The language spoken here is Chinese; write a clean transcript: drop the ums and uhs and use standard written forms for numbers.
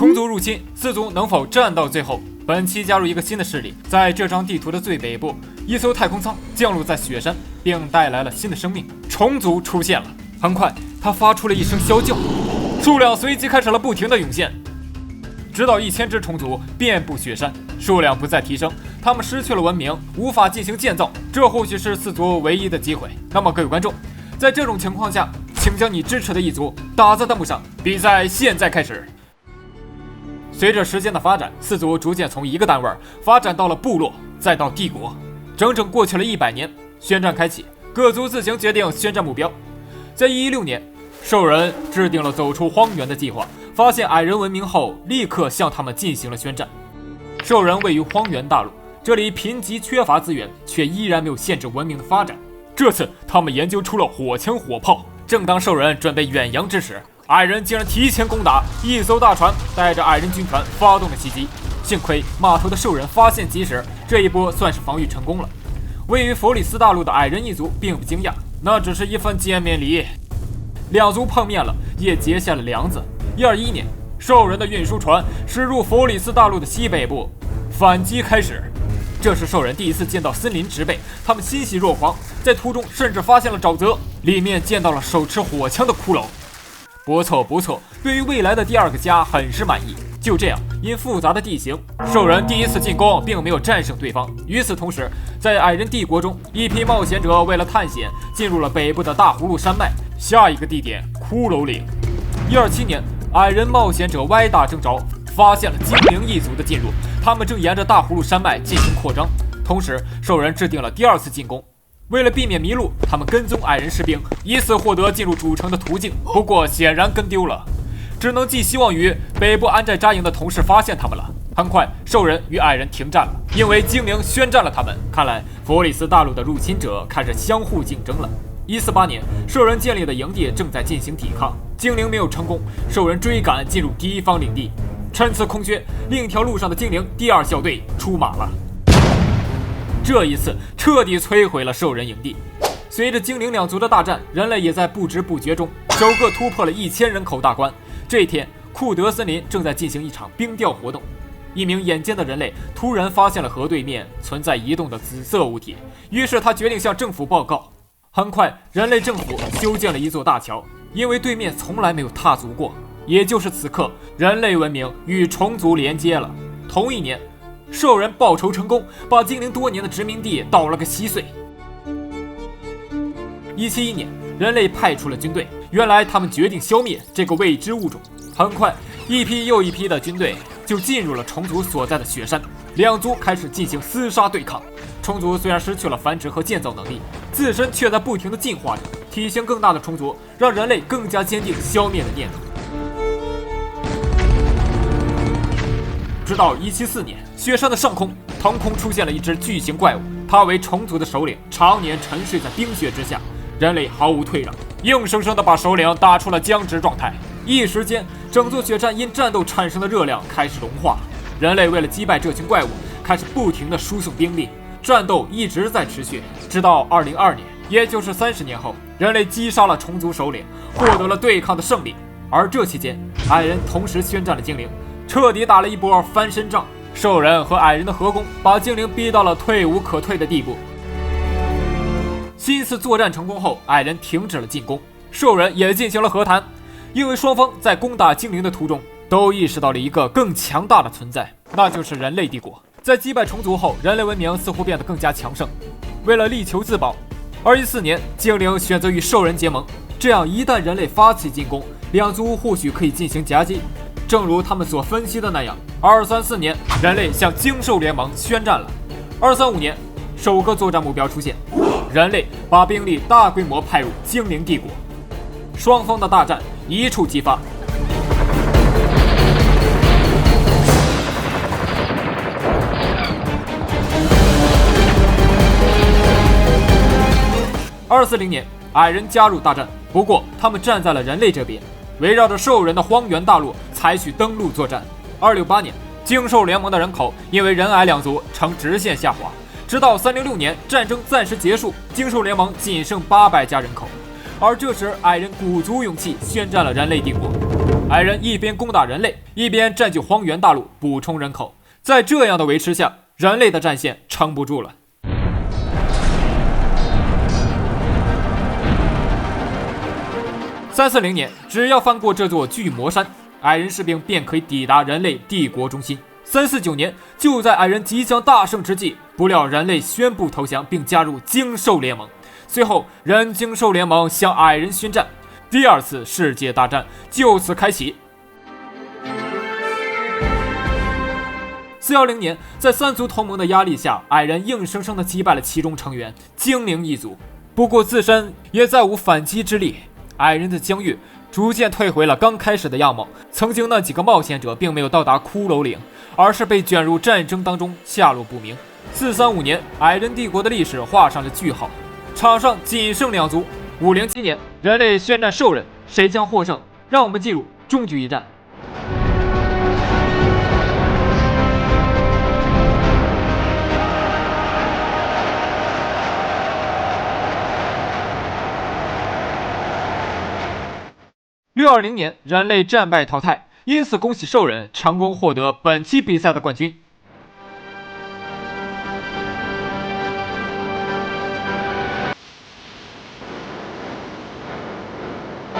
虫族入侵，四族能否战到最后？本期加入一个新的势力，在这张地图的最北部，一艘太空舱降落在雪山，并带来了新的生命。虫族出现了，很快，它发出了一声啸叫，数量随即开始了不停的涌现，直到1000只虫族遍布雪山，数量不再提升，他们失去了文明，无法进行建造，这或许是四族唯一的机会。那么各位观众，在这种情况下，请将你支持的一族打在弹幕上，比赛现在开始。随着时间的发展，四族逐渐从一个单位发展到了部落，再到帝国，整整过去了100年。宣战开启，各族自行决定宣战目标。在116年，兽人制定了走出荒原的计划，发现矮人文明后，立刻向他们进行了宣战。兽人位于荒原大陆，这里贫瘠缺乏资源，却依然没有限制文明的发展。这次他们研究出了火枪火炮。正当兽人准备远洋之时，矮人竟然提前攻打，一艘大船带着矮人军团发动了袭击。幸亏码头的兽人发现及时，这一波算是防御成功了。位于佛里斯大陆的矮人一族并不惊讶，那只是一份见面礼。两族碰面了，也结下了梁子。121年，兽人的运输船驶入佛里斯大陆的西北部，反击开始。这是兽人第一次见到森林植被，他们欣喜若狂，在途中甚至发现了沼泽，里面见到了手持火枪的骷髅。不错不错，对于未来的第二个家很是满意。就这样，因复杂的地形，兽人第一次进攻并没有战胜对方。与此同时，在矮人帝国中，一批冒险者为了探险，进入了北部的大葫芦山脉，下一个地点骷髅岭。127年，矮人冒险者歪打正着，发现了精灵一族的进入，他们正沿着大葫芦山脉进行扩张。同时，兽人制定了第二次进攻。为了避免迷路，他们跟踪矮人士兵，以此获得进入主城的途径。不过显然跟丢了，只能寄希望于北部安寨扎营的同事发现他们了。很快，兽人与矮人停战了，因为精灵宣战了他们。看来佛里斯大陆的入侵者开始相互竞争了。148年，兽人建立的营地正在进行抵抗，精灵没有成功，兽人追赶进入敌方领地。趁此空缺，另一条路上的精灵第2校队出马了。这一次彻底摧毁了兽人营地。随着精灵两族的大战，人类也在不知不觉中首个突破了1000人口大关。这一天，库德森林正在进行一场冰钓活动。一名眼尖的人类突然发现了河对面存在移动的紫色物体，于是他决定向政府报告。很快，人类政府修建了一座大桥，因为对面从来没有踏足过。也就是此刻，人类文明与虫族连接了。同一年，兽人报仇成功，把精灵多年的殖民地捣了个稀碎。171年，人类派出了军队，原来他们决定消灭这个未知物种。很快，一批又一批的军队就进入了虫族所在的雪山，两族开始进行厮杀对抗。虫族虽然失去了繁殖和建造能力，自身却在不停地进化着。体型更大的虫族让人类更加坚定消灭的念头。直到174年，雪山的上空腾空出现了一只巨型怪物，它为虫族的首领，常年沉睡在冰雪之下。人类毫无退让，硬生生地把首领打出了僵直状态。一时间，整座雪山因战斗产生的热量开始融化。人类为了击败这群怪物，开始不停地输送兵力，战斗一直在持续，直到2022年，也就是30年后，人类击杀了虫族首领，获得了对抗的胜利。而这期间，矮人同时宣战了精灵，彻底打了一波翻身仗。兽人和矮人的合攻，把精灵逼到了退无可退的地步。新一次作战成功后，矮人停止了进攻，兽人也进行了和谈，因为双方在攻打精灵的途中都意识到了一个更强大的存在，那就是人类帝国。在击败虫族后，人类文明似乎变得更加强盛。为了力求自保，214年，精灵选择与兽人结盟，这样一旦人类发起进攻，两族或许可以进行夹击。正如他们所分析的那样，234年，人类向精兽联盟宣战了。235年，首个作战目标出现，人类把兵力大规模派入精灵帝国，双方的大战一触即发。240年，矮人加入大战，不过他们站在了人类这边，围绕着兽人的荒原大陆采取登陆作战。268年，精兽联盟的人口因为人矮两族呈直线下滑，直到306年战争暂时结束，精兽联盟仅剩800家人口。而这时，矮人鼓足勇气宣战了人类帝国。矮人一边攻打人类，一边占据荒原大陆，补充人口。在这样的维持下，人类的战线撑不住了。340年，只要翻过这座巨魔山，矮人士兵便可以抵达人类帝国中心。349年，就在矮人即将大胜之际，不料人类宣布投降，并加入精兽联盟。随后，人精兽联盟向矮人宣战，第二次世界大战就此开启。410年，在三族同盟的压力下，矮人硬生生地击败了其中成员精灵一族，不过自身也再无反击之力。矮人的疆域逐渐退回了刚开始的样貌，曾经那几个冒险者并没有到达骷髅岭，而是被卷入战争当中，下落不明。435年，矮人帝国的历史画上了句号，场上仅剩2族。507年，人类宣战兽人，谁将获胜？让我们进入终局一战。620年，人类战败淘汰，因此恭喜兽人成功获得本期比赛的冠军。